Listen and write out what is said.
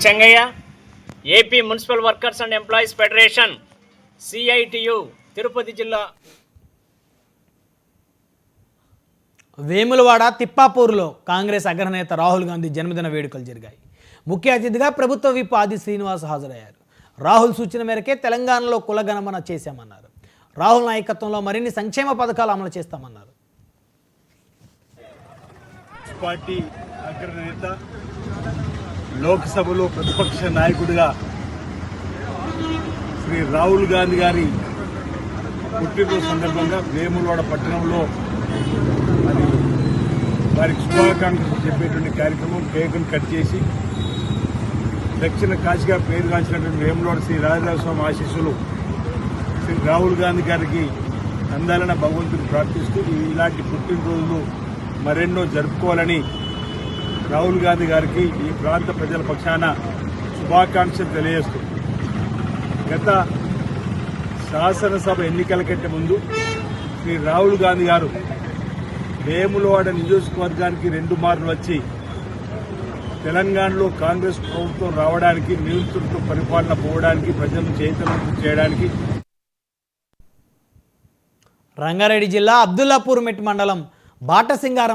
Chengaiah AP municipal workers and employees federation CITU Tirupati జిల్లా వేములవాడ తిప్పాపూర్లో కాంగ్రెస్ అగ్రనేత రాహుల్ గాంధీ జన్మదిన వేడుకలు జరిగాయి. ముఖ్య అతిథిగా ప్రభుత్వ విప్ ఆది శ్రీనివాస్ హాజరయ్యారు. రాహుల్ సూచన మేరకే తెలంగాణలో కులగణమన చేశామన్నారు. రాహుల్ నాయకత్వంలో మరిన్ని సంక్షేమ పథకాలు అమలు చేస్తామన్నారు. పార్టీ అగ్రనేత లోక్సభలో ప్రతిపక్ష నాయకుడిగా శ్రీ రాహుల్ గాంధీ గారి పుట్టినరోజు సందర్భంగా వేములవాడ పట్టణంలో మరి వారికి శుభాకాంక్షలు చెప్పేటువంటి కార్యక్రమం కేకును కట్ చేసి దక్షిణ కాశీగా పేరుగాంచినటువంటి వేములవాడ శ్రీ రాజరాజస్వామి ఆశీస్సులు శ్రీ రాహుల్ గాంధీ గారికి అందాలన్న భగవంతుని ప్రార్థిస్తూ ఇలాంటి పుట్టినరోజులు మరెన్నో జరుపుకోవాలని రాహుల్ గాంధీ గారికి ఈ ప్రాంత ప్రజల పక్షాన శుభాకాంక్షలు తెలియజేస్తూ గత శాసనసభ ఎన్నికల కంటే ముందు శ్రీ రాహుల్ గాంధీ గారు వేములవాడ నియోజకవర్గానికి 2 మార్లు వచ్చి తెలంగాణలో కాంగ్రెస్ ప్రభుత్వం రావడానికి, నియంతృత్వ పరిపాలన పోవడానికి, ప్రజలను చైతన్యం చేయడానికి. రంగారెడ్డి జిల్లా అబ్దుల్లాపూర్ మెట్ మండలం బాటసింగారం